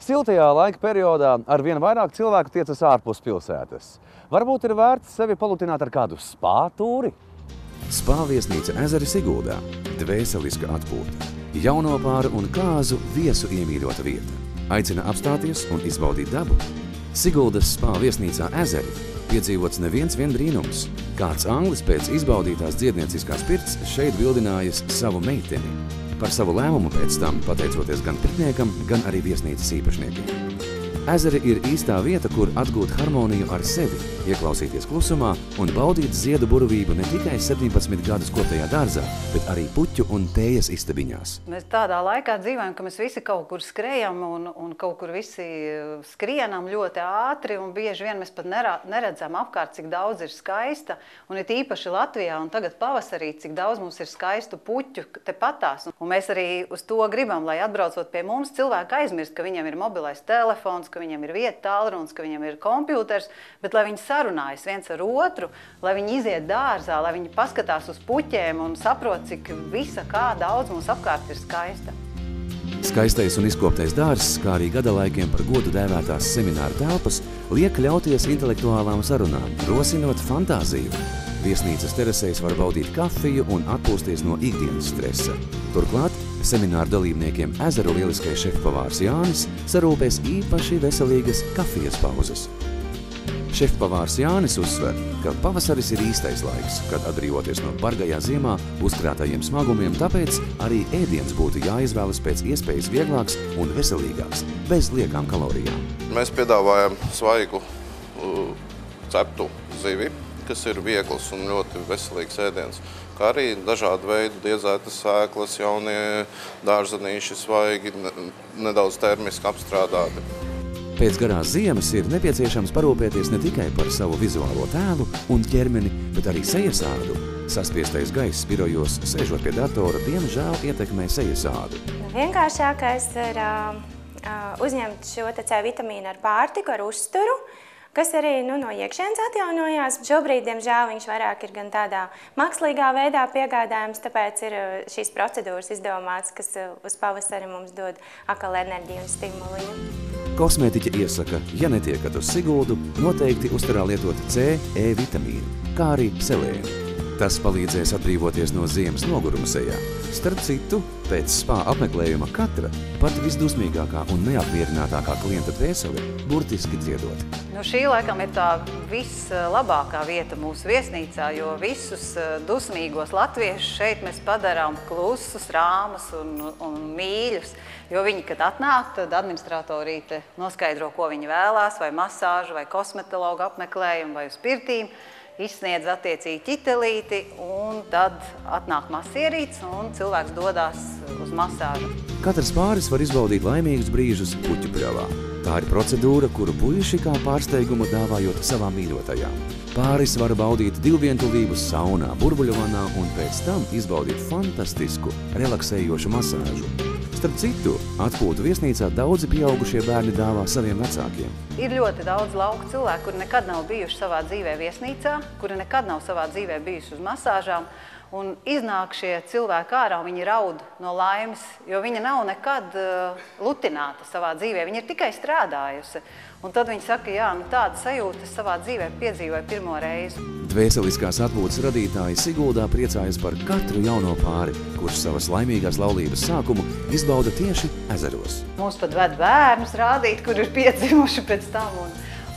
Siltajā laika periodā arvien vairāk cilvēku tiecas ārpus pilsētas. Varbūt ir vērts sevi palutināt ar kādu spā tūri? Spā viesnīca Ezeri Siguldā – dvēseliska atpūta. Jauno pāru un kāzu viesu iemīļota vieta. Aicina apstāties un izbaudīt dabu. Siguldas spā viesnīcā Ezeri piedzīvots neviens vien brīnums. Kāds anglis pēc izbaudītās dziednieciskās pirts šeit bildinājas savu meiteni. Par savu lēmumu pēc tam pateicoties gan pirtniekam, gan arī viesnīcas īpašniekiem. Ezeri ir īstā vieta, kur atgūt harmoniju ar sevi, ieklausīties klusumā un baudīt ziedu burvību ne tikai 17 gadus koptajā dārzā, bet arī puķu un tējas istabiņās. Mēs tādā laikā dzīvojam, ka mēs visi kaut kur skrejam un kaut kur visi skrienam ļoti ātri, un bieži vien mēs pat neredzam apkārt, cik daudz ir skaista, un ir īpaši Latvijā, un tagad pavasarī, cik daudz mums ir skaistu puķu tepatās. Un mēs arī uz to gribam, lai atbraucot pie mums, cilvēki aizmirst, ka viņiem ir mobilais telefons, ka viņiem ir vieta tālrunis, ka viņiem ir kompjūters, bet lai viņi sarunājas viens ar otru, lai viņi iziet dārzā, lai viņi paskatās uz puķiem un saprot, cik visa kā daudz mums apkārt ir skaista. Skaistais un izkoptais dārzs, kā arī gadalaikiem par godu dēvētās semināru telpas, liek ļauties intelektuālām sarunām, rosinot fantāziju. Viesnīcas terasēs var baudīt kafiju un atpūsties no ikdienas stresa. Turklāt semināru dalībniekiem Ezeru lieliskais šefpavārs Jānis sarūpēs īpaši veselīgas kafijas pauzes. Šefpavārs Jānis uzsver, ka pavasaris ir īstais laiks, kad atbrīvoties no bargajā ziemā uzkrātajiem smagumiem, tāpēc arī ēdiens būtu jāizvēlas pēc iespējas vieglāks un veselīgāks, bez liekām kalorijām. Mēs piedāvājam svaigu ceptu zivi, kas ir viegls un ļoti veselīgs ēdiens, kā arī dažādu veidu diezētas sēklas, jaunie dārzanīši svaigi, nedaudz termiski apstrādāti. Pēc garās ziemas ir nepieciešams parūpēties ne tikai par savu vizuālo tēlu un ķermeni, bet arī sejas ādu. Saspiestais gaiss birojos, sēžot pie datora, diemžēl ietekmē sejas ādu. Vienkāršākais ir uzņemt šo C vitamīnu ar pārtiku, ar uzturu, kas arī no iekšienes atjaunojās. Šobrīd, diemžēl, viņš vairāk ir gan tādā mākslīgā veidā piegādājums, tāpēc ir šīs procedūras izdomāts, kas uz pavasari mums dod atkal enerģiju un stimuliņu. Kosmētiķe iesaka, ja netiekat uz Siguldu, noteikti uzturā lietot C, E vitamīnu, kā arī selēnu. Tas palīdzēs atbrīvoties no ziemas noguruma sejā. Starp citu, pēc spā apmeklējuma katra, pat visdusmīgākā un neapmierinātākā klienta dvēsele burtiski dziedot. Šī laikam ir tā vislabākā vieta mūsu viesnīcā, jo visus dusmīgos latviešus šeit mēs padarām klusus, rāmus un mīļus. Jo viņi, kad atnāk, tad administratorīte noskaidro, ko viņi vēlās, vai masāžu, vai kosmetologu apmeklējumu, vai uz pirtīm. Izsniedz attiecīgi ķitelīti, un tad atnāk masierīts, un cilvēks dodās uz masāžu. Katrs pāris var izbaudīt laimīgus brīžus puķu pļavā. Tā ir procedūra, kuru puiši kā pārsteigumu dāvājot savām mīļotajām. Pāris var baudīt divvientulību saunā, burbuļvanā un pēc tam izbaudīt fantastisku, relaksējošu masāžu. Starp citu, atpūtu viesnīcā daudzi pieaugušie bērni dāvā saviem vecākiem. Ir ļoti daudz lauku cilvēku, kuri nekad nav bijuši savā dzīvē viesnīcā, kuri nekad nav savā dzīvē bijuši uz masāžām, un iznāk šie cilvēki ārā, un viņi raud no laimes, jo viņa nav nekad lutināta savā dzīvē, viņa ir tikai strādājusi. Un tad viņi saka, jā, tāda sajūta savā dzīvē piedzīvoja pirmo reizi. Dvēseliskās atpūtas radītāji Siguldā priecājas par katru jauno pāri, kurš savas laimīgās laulības sākumu izbauda tieši ezeros. Mums pat ved bērnus rādīt, kur ir piedzimuši pēc tam,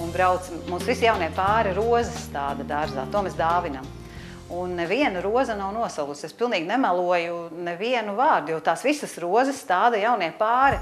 un brauc. Mums visi jaunie pāri rozes stāda dārzā, to mēs dāvinam. Un neviena roza nav nosalusi. Es pilnīgi nemeloju nevienu vārdu, jo tās visas rozes stāda jaunie pāri.